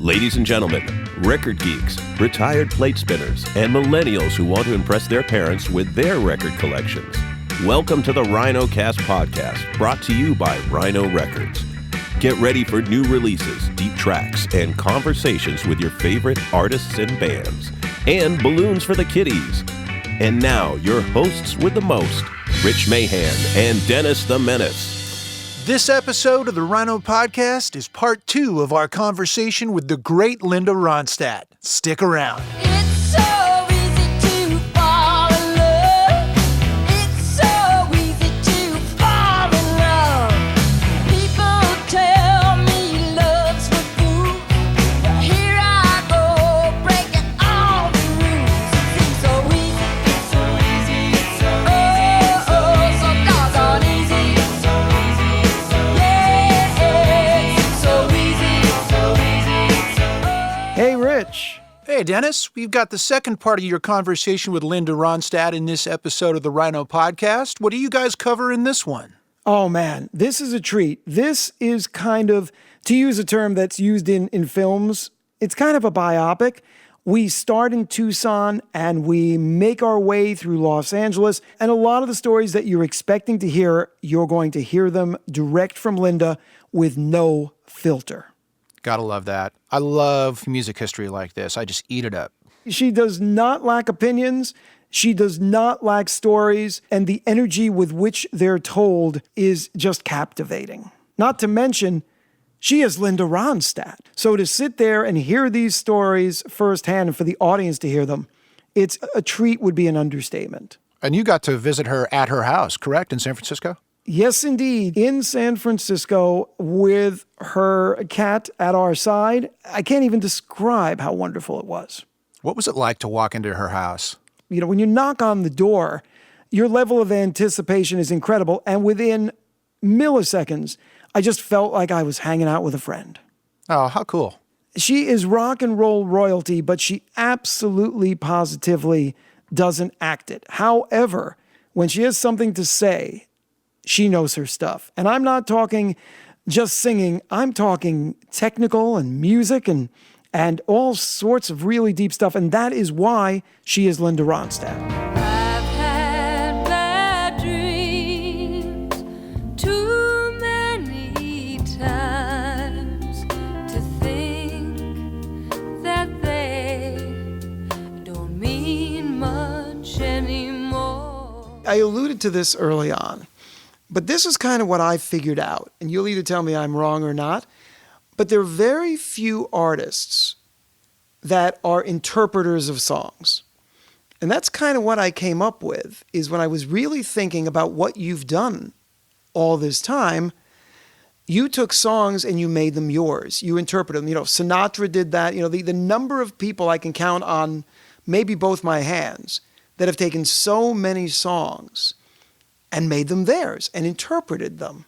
Ladies and gentlemen, record geeks, retired plate spinners, and millennials who want to impress their parents with their record collections. Welcome to the Rhino Podcast, brought to you by Rhino Records. Get ready for new releases, deep tracks, and conversations with your favorite artists and bands, and balloons for the kiddies. And now, your hosts with the most, Rich Mahan and Dennis the Menace. This episode of the Rhino Podcast is part 2 of our conversation with the great Linda Ronstadt. Stick around. It's so easy to fall in love. It's so easy to fall in love. People tell me love's for fools. But here I go, breaking all the rules. It seems so easy. It's so easy. It's so easy. It's so easy. So doggone easy. It's so easy. It's so easy. It's so easy. It's so easy. It's so easy. Hey, Rich. Hey, Dennis, we've got the second part of your conversation with Linda Ronstadt in this episode of the Rhino Podcast. What do you guys cover in this one? Oh, man, this is a treat. This is kind of, to use a term that's used in films, it's kind of a biopic. We start in Tucson and we make our way through Los Angeles. And a lot of the stories that you're expecting to hear, you're going to hear them direct from Linda with no filter. Gotta love that. I love music history like this. I just eat it up. She does not lack opinions. She does not lack stories. And the energy with which they're told is just captivating. Not to mention, she is Linda Ronstadt. So to sit there and hear these stories firsthand and for the audience to hear them, it's a treat would be an understatement. And you got to visit her at her house, correct, in San Francisco? Yes, indeed. In San Francisco with her cat at our side. I can't even describe how wonderful it was. What was it like to walk into her house? You know, when you knock on the door, your level of anticipation is incredible. And within milliseconds, I just felt like I was hanging out with a friend. Oh, how cool. She is rock and roll royalty, but she absolutely positively doesn't act it. However, when she has something to say, she knows her stuff. And I'm not talking just singing. I'm talking technical and music and all sorts of really deep stuff. And that is why she is Linda Ronstadt. I've had bad dreams too many times to think that they don't mean much anymore. I alluded to this early on, but this is kind of what I figured out. And you'll either tell me I'm wrong or not. But there are very few artists that are interpreters of songs. And that's kind of what I came up with, is when I was really thinking about what you've done all this time, you took songs and you made them yours. You interpreted them. You know, Sinatra did that. You know, the number of people I can count on maybe both my hands that have taken so many songs and made them theirs and interpreted them.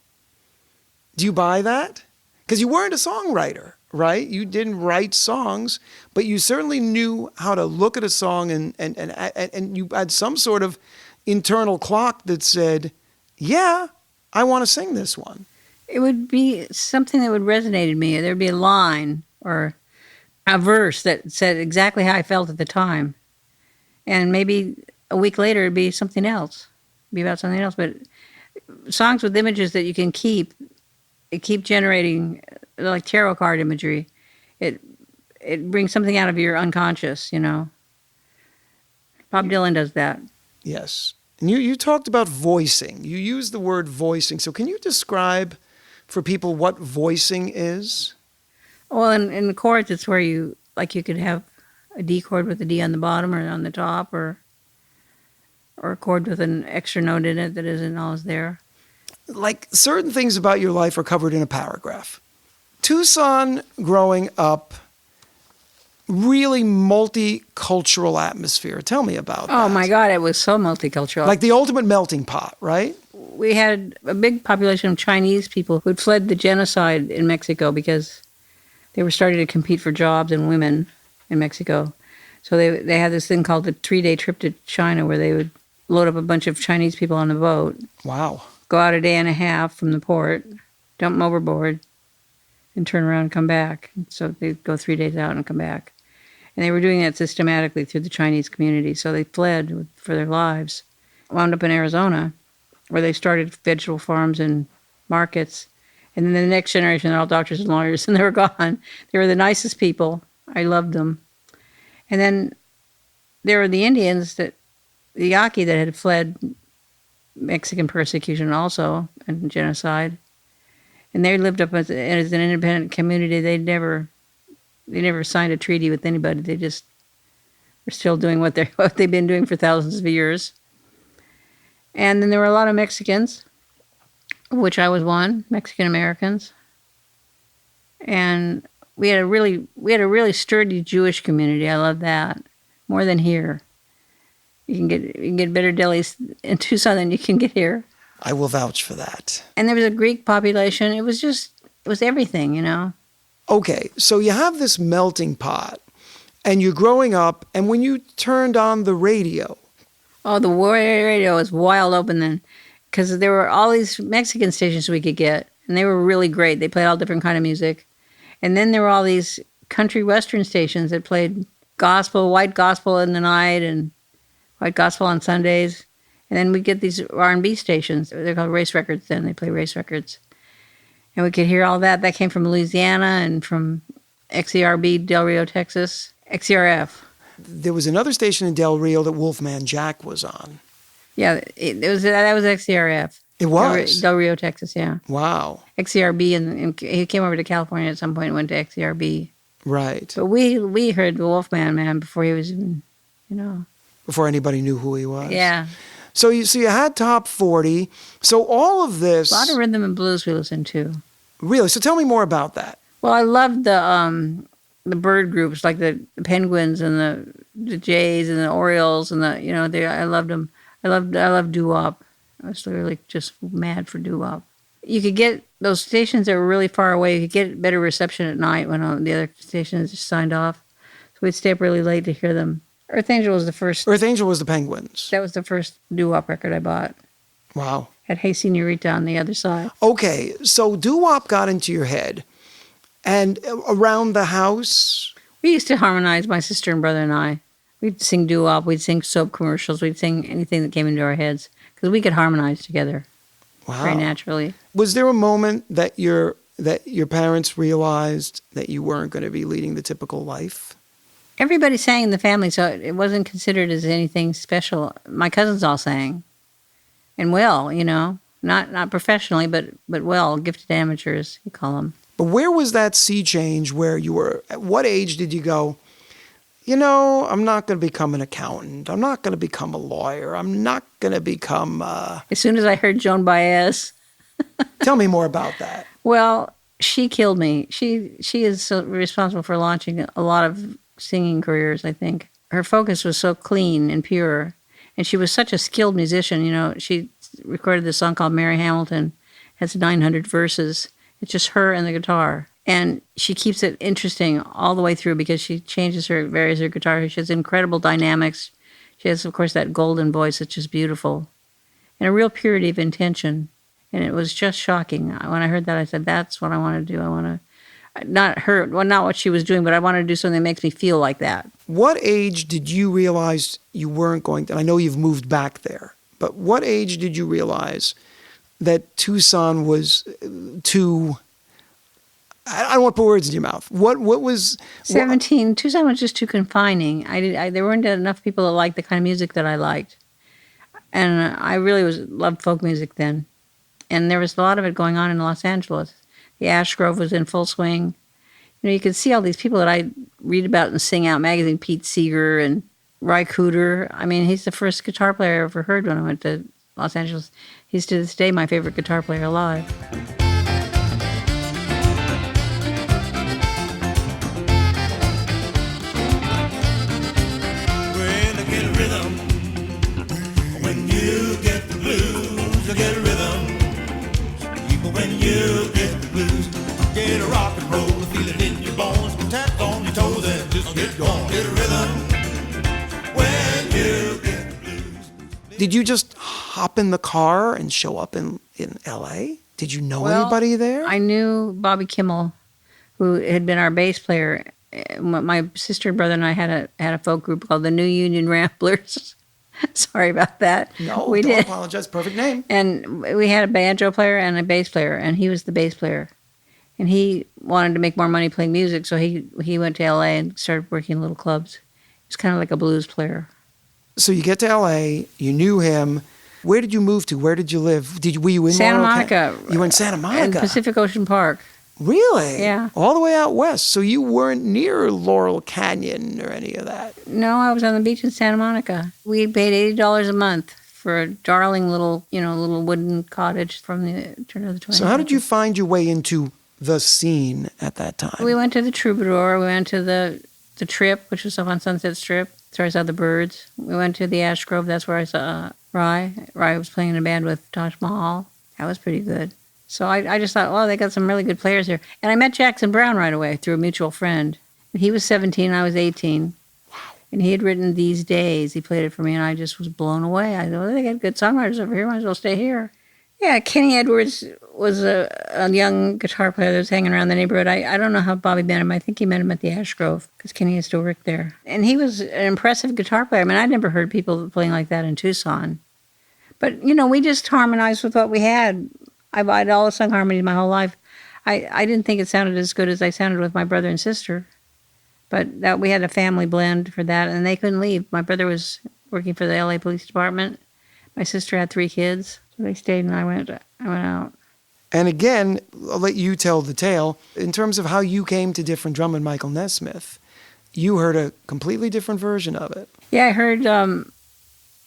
Do you buy that? Because you weren't a songwriter, right? You didn't write songs, but you certainly knew how to look at a song and you had some sort of internal clock that said, yeah, I want to sing this one. It would be something that would resonate in me. There'd be a line or a verse that said exactly how I felt at the time. And maybe a week later, it'd be something else. Be about something else. But songs with images that you can keep generating, like tarot card imagery. It brings something out of your unconscious, you know. Bob Dylan does that. Yes. And you talked about voicing. You used the word voicing. So can you describe for people what voicing is? Well, in the chords, it's where you could have a D chord with a D on the bottom or on the top, or a chord with an extra note in it that isn't always there. Like certain things about your life are covered in a paragraph. Tucson growing up, really multicultural atmosphere. Tell me about that. Oh my God, it was so multicultural. Like the ultimate melting pot, right? We had a big population of Chinese people who had fled the genocide in Mexico because they were starting to compete for jobs and women in Mexico. So they had this thing called the 3-day trip to China where they would load up a bunch of Chinese people on the boat. Wow. Go out a day and a half from the port, dump them overboard, and turn around and come back. So they'd go 3 days out and come back. And they were doing that systematically through the Chinese community. So they fled for their lives. Wound up in Arizona, where they started vegetable farms and markets. And then the next generation, they're all doctors and lawyers, and they were gone. They were the nicest people. I loved them. And then there were the Indians, the Yaqui, that had fled Mexican persecution also and genocide. And they lived up as an independent community. They never signed a treaty with anybody. They just were still doing what they've been doing for thousands of years. And then there were a lot of Mexicans, of which I was one, Mexican Americans. And we had a really sturdy Jewish community. I love that more than here. You can get better delis in Tucson than you can get here. I will vouch for that. And there was a Greek population. It was everything, you know. Okay, so you have this melting pot, and you're growing up, and when you turned on the radio. Oh, the radio was wild open then, because there were all these Mexican stations we could get, and they were really great. They played all different kind of music. And then there were all these country western stations that played gospel, white gospel in the night, and white gospel on Sundays. And then we'd get these R&B stations. They're called race records then. They play race records. And we could hear all that. That came from Louisiana and from XERB, Del Rio, Texas, XERF. There was another station in Del Rio that Wolfman Jack was on. Yeah, that was XERF. It was? Del Rio, Texas, yeah. Wow. XERB, and he came over to California at some point and went to XERB. Right. But we heard the Wolfman Man before he was even, you know. Before anybody knew who he was. Yeah. So you had Top 40. So all of this. A lot of rhythm and blues we listened to. Really? So tell me more about that. Well, I loved the bird groups, like the Penguins and the Jays and the Orioles and I loved them. I loved doo-wop. I was literally just mad for doo-wop. You could get those stations that were really far away. You could get better reception at night when the other stations just signed off. So we'd stay up really late to hear them. Earth Angel was the first. Earth Angel was the Penguins. That was the first doo-wop record I bought. Wow. Had Hey Senorita on the other side. Okay, so doo-wop got into your head. And around the house? We used to harmonize, my sister and brother and I. We'd sing doo-wop, we'd sing soap commercials, we'd sing anything that came into our heads. Because we could harmonize together. Wow. Very naturally. Was there a moment that your parents realized that you weren't going to be leading the typical life? Everybody sang in the family, so it wasn't considered as anything special. My cousins all sang. And well, you know, not professionally, but well, gifted amateurs, you call them. But where was that sea change where you were? At what age did you go, you know, I'm not going to become an accountant. I'm not going to become a lawyer. I'm not going to become... As soon as I heard Joan Baez. Tell me more about that. Well, she killed me. She is so responsible for launching a lot of singing careers, I think. Her focus was so clean and pure. And she was such a skilled musician. You know, she recorded this song called Mary Hamilton. It has 900 verses. It's just her and the guitar. And she keeps it interesting all the way through because she changes varies her guitar. She has incredible dynamics. She has, of course, that golden voice that's just beautiful. And a real purity of intention. And it was just shocking. When I heard that, I said, that's what I want to do. I want to, not what she was doing, but I want to do something that makes me feel like that. What age did you realize you weren't going to, and I know you've moved back there, but what age did you realize that Tucson was too... I don't want to put words in your mouth. What was... 17. Tucson was just too confining. There weren't enough people that liked the kind of music that I liked. And I really loved folk music then. And there was a lot of it going on in Los Angeles. The Ash Grove was in full swing. You know, you could see all these people that I read about and sing out magazine, Pete Seeger and Ry Cooder. I mean, he's the first guitar player I ever heard when I went to Los Angeles. He's to this day my favorite guitar player alive. Did you just hop in the car and show up in L.A.? Did you know anybody there? I knew Bobby Kimmel. who had been our bass player. My sister and brother and I had a folk group called the New Union Ramblers. Sorry about that. No, we don't did. apologize. Perfect name. And we had a banjo player and a bass player, and he was the bass player. And he wanted to make more money playing music, so he went to L.A. and started working in little clubs. He was kind of like a blues player. So you get to L.A., you knew him. Where did you move to? Where did you live? Were you in Santa Laurel Monica. You were in Santa In Monica? Pacific Ocean Park. Really? Yeah. All the way out west. So you weren't near Laurel Canyon or any of that. No, I was on the beach in Santa Monica. We paid $80 a month for a darling little wooden cottage from the turn of the 20th. So how did you find your way into the scene at that time? We went to the Troubadour. We went to the Trip, which was up on Sunset Strip. That's where I saw the Birds. We went to the Ash Grove. That's where I saw Rye. Rye was playing in a band with Taj Mahal. That was pretty good. So I just thought, well, they got some really good players here. And I met Jackson Browne right away through a mutual friend. He was 17, I was 18. Wow. And he had written These Days. He played it for me, and I just was blown away. I thought, well, they got good songwriters over here. Might as well stay here. Yeah, Kenny Edwards was a young guitar player that was hanging around the neighborhood. I don't know how Bobby met him. I think he met him at the Ash Grove because Kenny used to work there. And he was an impressive guitar player. I mean, I'd never heard people playing like that in Tucson. But, we just harmonized with what we had. I'd always sung harmonies my whole life. I didn't think it sounded as good as I sounded with my brother and sister. But that we had a family blend for that, and they couldn't leave. My brother was working for the LA Police Department. My sister had 3 kids. So they stayed, and I went out. And again, I'll let you tell the tale. In terms of how you came to different drum and Michael Nesmith, you heard a completely different version of it. Yeah, I heard John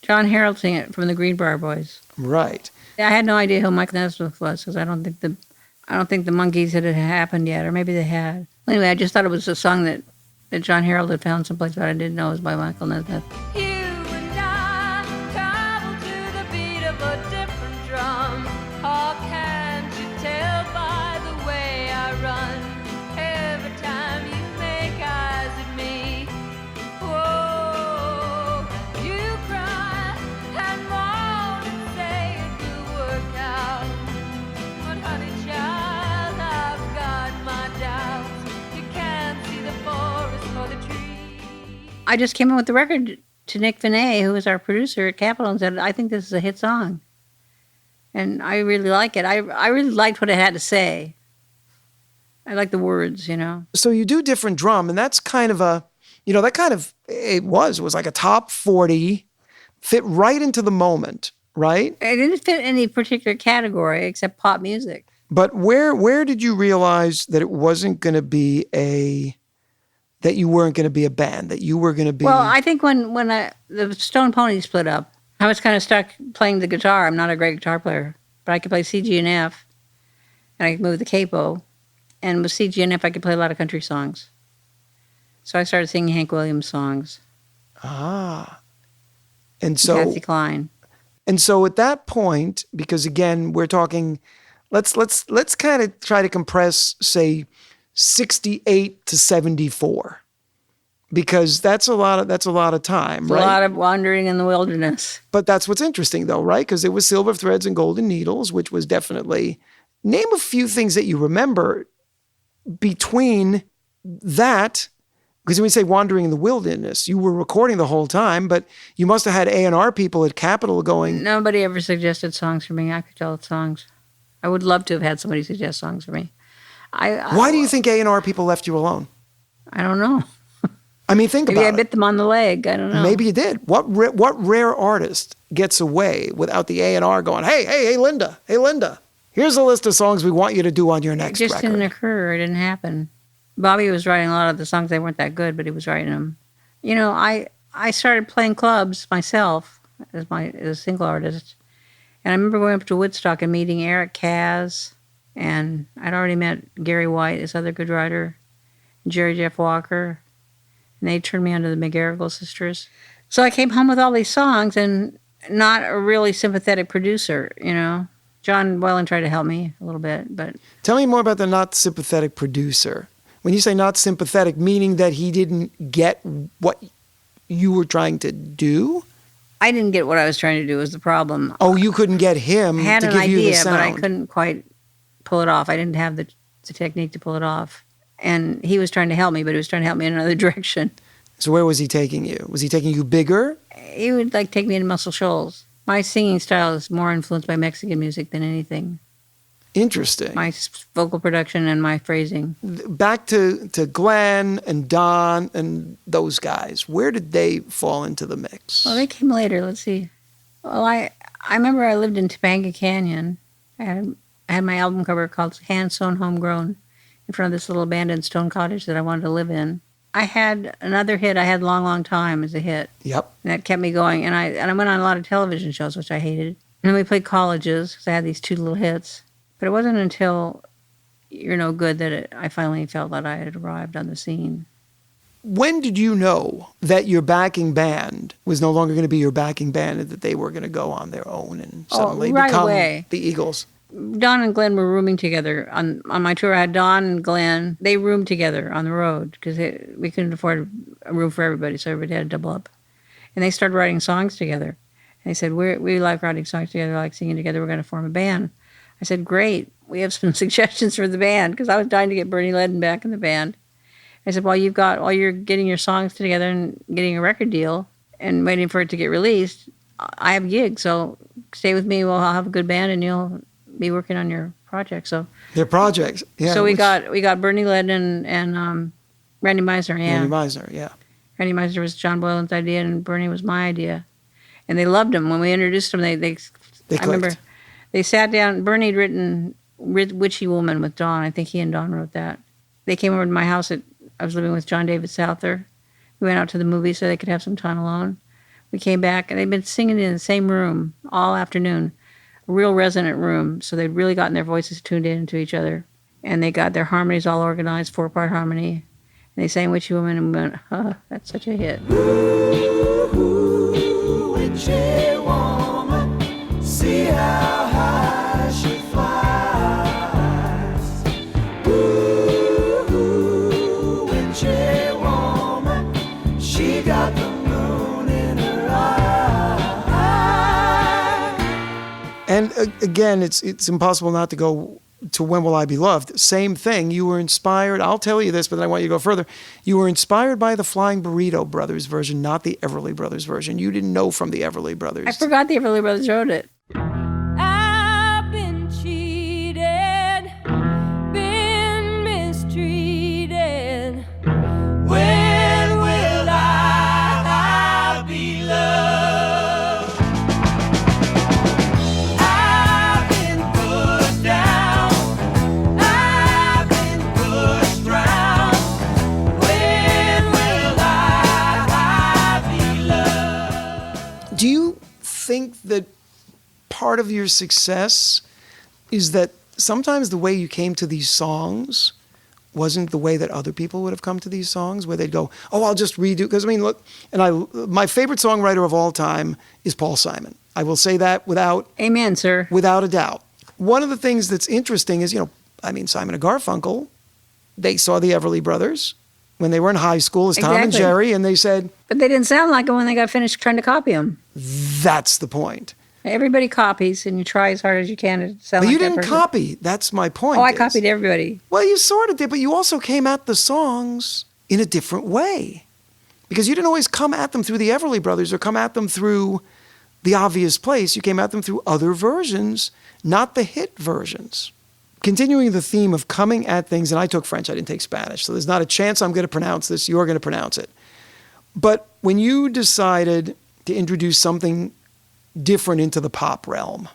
Harold sing it from the Greenbrier Boys. Right. I had no idea who Michael Nesmith was because I don't think the Monkees had happened yet, or maybe they had. Anyway, I just thought it was a song that John Harold had found someplace, but I didn't know it was by Michael Nesmith. You and I travel to the beat of a different drum. Oh, can't you tell by the way I run? Every time you make eyes at me, whoa, you cry and moan and say it will work out. But honey child, I've got my doubts. You can't see the forest for the trees. I just came in with the record to Nick Vinay, who was our producer at Capitol, and said, I think this is a hit song. And I really like it. I really liked what it had to say. I like the words, So you do different drum, and that's kind of it was like a top 40, fit right into the moment, right? It didn't fit any particular category except pop music. But where did you realize that it wasn't going to be that you weren't going to be a band, that you were going to be... Well, I think when the Stone Ponies split up, I was kind of stuck playing the guitar. I'm not a great guitar player, but I could play C, G, and F, and I could move the capo. And with C, G, and F, I could play a lot of country songs. So I started singing Hank Williams songs. Ah. And so... Patsy Cline. And so at that point, because again, we're talking... Let's kind of try to compress, say, 68 to 74, because that's a lot of time, right? A lot of wandering in the wilderness. But that's what's interesting, though, right? Because it was Silver Threads and Golden Needles, which was definitely... Name a few things that you remember between that, because when we say wandering in the wilderness, you were recording the whole time, but you must have had A&R people at Capitol going... Nobody ever suggested songs for me. I could tell the songs. I would love to have had somebody suggest songs for me. Why do you think A&R people left you alone? I don't know. I mean, think Maybe about I it. bit them on the leg. I don't know. Maybe you did. What rare artist gets away without the A&R going, hey, Linda, here's a list of songs we want you to do on your next It just record. didn't occur. It didn't happen. Bobby was writing a lot of the songs. They weren't that good, but he was writing them. I started playing clubs myself as a single artist. And I remember going up to Woodstock and meeting Eric Kaz, and I'd already met Gary White, this other good writer, and Jerry Jeff Walker, and they turned me on to the McGarrigle sisters. So I came home with all these songs and not a really sympathetic producer, John Whelan tried to help me a little bit, but... Tell me more about the not sympathetic producer. When you say not sympathetic, meaning that he didn't get what you were trying to do? I didn't get what I was trying to do was the problem. Oh, you couldn't get him I had to an give you the idea, sound. but I couldn't quite pull it off. I didn't have the technique to pull it off. And he was trying to help me, but he was trying to help me in another direction. So where was he taking you? Was he taking you bigger? He would like take me into Muscle Shoals. My singing style is more influenced by Mexican music than anything. Interesting. My vocal production and my phrasing. Back to Glenn and Don and those guys. Where did they fall into the mix? Well, they came later. Let's see. Well, I remember I lived in Topanga Canyon. I had my album cover called Hand Sewn Homegrown in front of this little abandoned stone cottage that I wanted to live in. I had another hit. I had Long, Long Time as a hit. Yep. And that kept me going. And I went on a lot of television shows, which I hated. And then we played colleges because I had these 2 little hits. But it wasn't until You're No Good that I finally felt that I had arrived on the scene. When did you know that your backing band was no longer going to be your backing band and that they were going to go on their own and suddenly right become away. the Eagles? Don and Glenn were rooming together. On my tour, I had Don and Glenn. They roomed together on the road because we couldn't afford a room for everybody, so everybody had to double up. And they started writing songs together. And they said, we like writing songs together, like singing together, we're going to form a band. I said, great, we have some suggestions for the band, because I was dying to get Bernie Ledden back in the band. I said, while you're getting your songs together and getting a record deal and waiting for it to get released, I have gigs, so stay with me, I'll have a good band, and you'll be working on your project. So Their projects, yeah. So we got Bernie Ledden and Randy Meisner, yeah. Randy Meisner, yeah. Randy Meisner was John Boylan's idea, and Bernie was my idea. And they loved him. When we introduced him, they I remember they sat down. Bernie had written Witchy Woman with Don. I think he and Don wrote that. They came over to my house. I was living with John David Souther. We went out to the movies so they could have some time alone. We came back, and they'd been singing in the same room all afternoon, a real resonant room. So they'd really gotten their voices tuned into each other. And they got their harmonies all organized, 4-part harmony. And they sang Witchy Woman, and we went, oh, that's such a hit. Ooh, witchy woman, see how high she flies. Ooh, witchy woman, she got the moon in her eye. And again, it's impossible not to go to When Will I Be Loved. Same thing. You were inspired. I'll tell you this, but then I want you to go further. You were inspired by the Flying Burrito Brothers version, not the Everly Brothers version. You didn't know from the Everly Brothers. I forgot the Everly Brothers wrote it. I've been cheated, been mistreated. When will I be loved? I've been pushed down, I've been pushed round. When will I be loved? Do you think that part of your success is that sometimes the way you came to these songs wasn't the way that other people would have come to these songs, where they'd go, oh, I'll just redo, because I mean, look, and my favorite songwriter of all time is Paul Simon. I will say that without Amen, sir. a doubt. One of the things that's interesting is, Simon and Garfunkel, they saw the Everly Brothers when they were in high school as Tom and Exactly. Jerry, and they said, But they didn't sound like it when they got finished trying to copy them. that's the point. Everybody copies, and you try as hard as you can to sound But like you that didn't person. copy. That's my point. Oh, I is- copied everybody. Well, you sort of did, but you also came at the songs in a different way. Because you didn't always come at them through the Everly Brothers or come at them through the obvious place. You came at them through other versions, not the hit versions. Continuing the theme of coming at things, and I took French, I didn't take Spanish, so there's not a chance I'm going to pronounce this. You're going to pronounce it. But when you decided to introduce something different into the pop realm,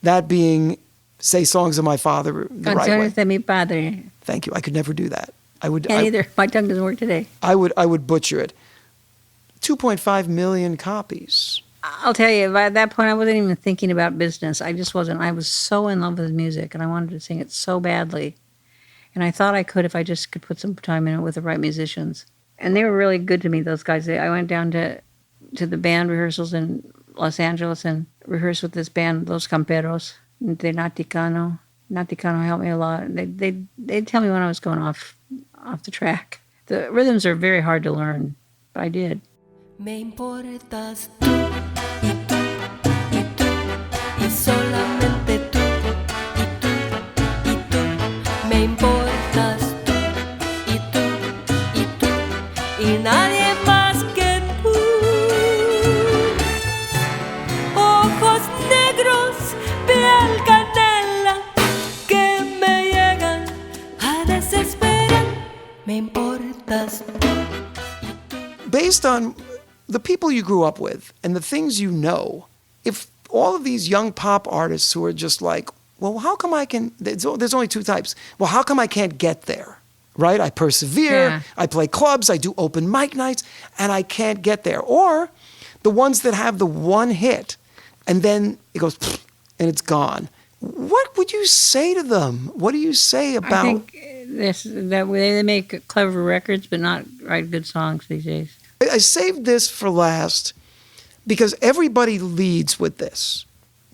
that being, say, Songs of My Father the right way. Canciones de mi padre. Thank you. I could never do that. Can't either. My tongue doesn't work today. I would butcher it. 2.5 million copies. I'll tell you, by that point, I wasn't even thinking about business. I just wasn't. I was so in love with music, and I wanted to sing it so badly. And I thought I could if I just could put some time in it with the right musicians. And they were really good to me, those guys. I went down to the band rehearsals in Los Angeles and rehearsed with this band, Los Camperos, de Naticano. Naticano helped me a lot. They'd tell me when I was going off the track. The rhythms are very hard to learn, but I did. Me importas tú, y tú, y tú, y solamente tú, y tú, y tú. Me importas tú, y nadie más que tú. Ojos negros, piel canela, que me llegan a desesperar. Me importas tú. Based on the people you grew up with and the things you know, if all of these young pop artists who are just like, well, how come I can, there's only two types. Well, how come I can't get there, right? I persevere, Yeah. I play clubs, I do open mic nights, and I can't get there. Or the ones that have the one hit, and then it goes, and it's gone. What would you say to them? What do you say about... I think that they make clever records, but not write good songs these days. I saved this for last because everybody leads with this.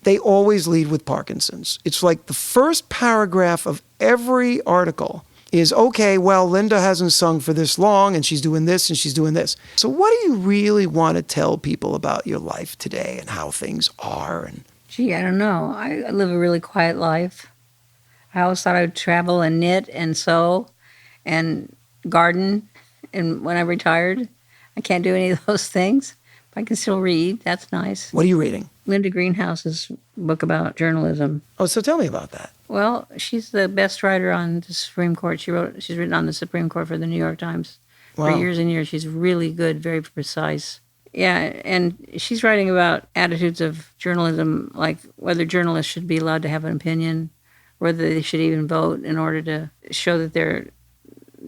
They always lead with Parkinson's. It's like the first paragraph of every article is, okay, well, Linda hasn't sung for this long and she's doing this and she's doing this. So what do you really want to tell people about your life today and how things are? And Gee, I don't know. I live a really quiet life. I always thought I would travel and knit and sew and garden. And when I retired, I can't do any of those things. But I can still read. That's nice. what are you reading? Linda Greenhouse's book about journalism. Oh, so tell me about that. Well, she's the best writer on the Supreme Court. She's written on the Supreme Court for the New York Times for Wow. years and years. She's really good, very precise. Yeah, and she's writing about attitudes of journalism, like whether journalists should be allowed to have an opinion, whether they should even vote in order to show that they're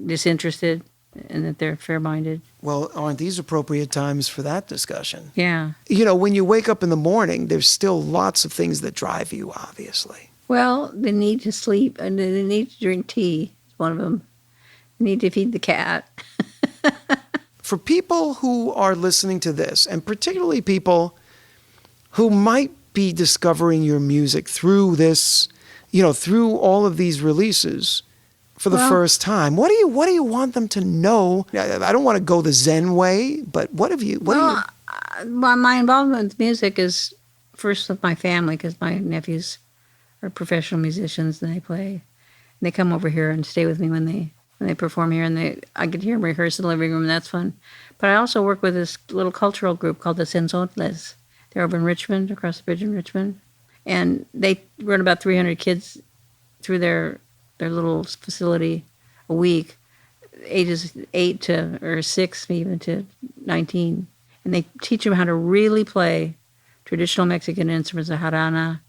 disinterested and that they're fair-minded. Well, aren't these appropriate times for that discussion? Yeah. You know, when you wake up in the morning, there's still lots of things that drive you, obviously. Well, the need to sleep and the need to drink tea is one of them. The need to feed the cat. For people who are listening to this, and particularly people who might be discovering your music through this, you know, through all of these releases for the Well- first time, what do you want them to know? I don't want to go the Zen way, but what do you? Well, my involvement with music is first with my family because my nephews are professional musicians and they play. And they come over here and stay with me when they perform here, and I get to hear them rehearse in the living room, and that's fun. But I also work with this little cultural group called the Sensontles. They're over in Richmond, across the bridge in Richmond, and they run about 300 kids through their little facility a week, ages 8 to or 6 even to 19, and they teach them how to really play traditional Mexican instruments, the jarana,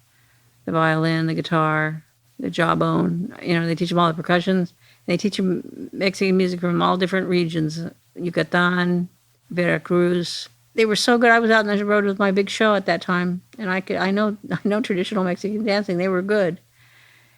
the violin, the guitar, the jawbone. You know, they teach them all the percussions. They teach them Mexican music from all different regions, Yucatan, Veracruz. They were so good. I was out on the road with my big show at that time, and I know traditional Mexican dancing. They were good.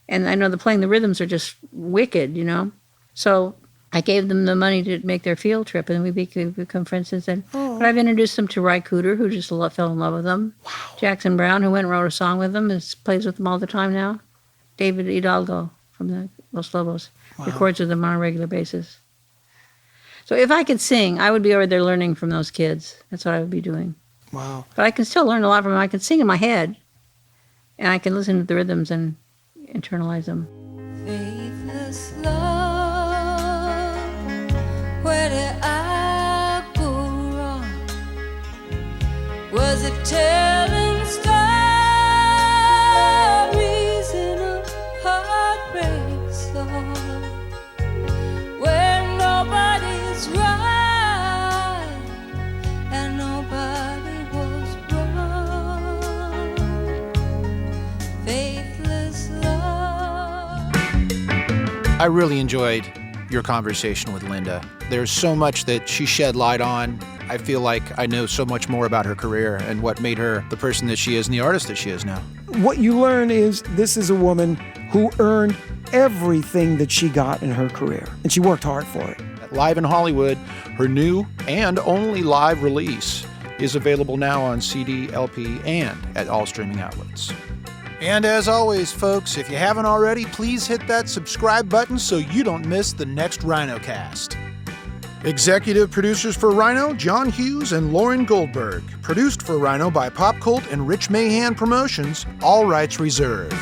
And I know playing the rhythms are just wicked, you know. So I gave them the money to make their field trip, and we become friends since then. Oh. But I've introduced them to Ry Cooder, who just fell in love with them. Wow. Jackson Brown, who went and wrote a song with them, plays with them all the time now. David Hidalgo from the Los Lobos records with them on a regular basis. So if I could sing, I would be over there learning from those kids. That's what I would be doing. Wow. But I can still learn a lot from them. I can sing in my head, and I can listen to the rhythms and internalize them. Faithless love, where did I go wrong? Was it telling stories in a heartbreak song, where nobody's right and nobody was wrong? Faithless love. I really enjoyed your conversation with Linda. There's so much that she shed light on. I feel like I know so much more about her career and what made her the person that she is and the artist that she is now. What you learn is this is a woman who earned everything that she got in her career, and she worked hard for it. Live in Hollywood, her new and only live release is available now on CD, LP, and at all streaming outlets. And as always, folks, if you haven't already, please hit that subscribe button so you don't miss the next Rhino Cast. Executive producers for Rhino, John Hughes and Lauren Goldberg. Produced for Rhino by Pop Cult and Rich Mahan Promotions, all rights reserved.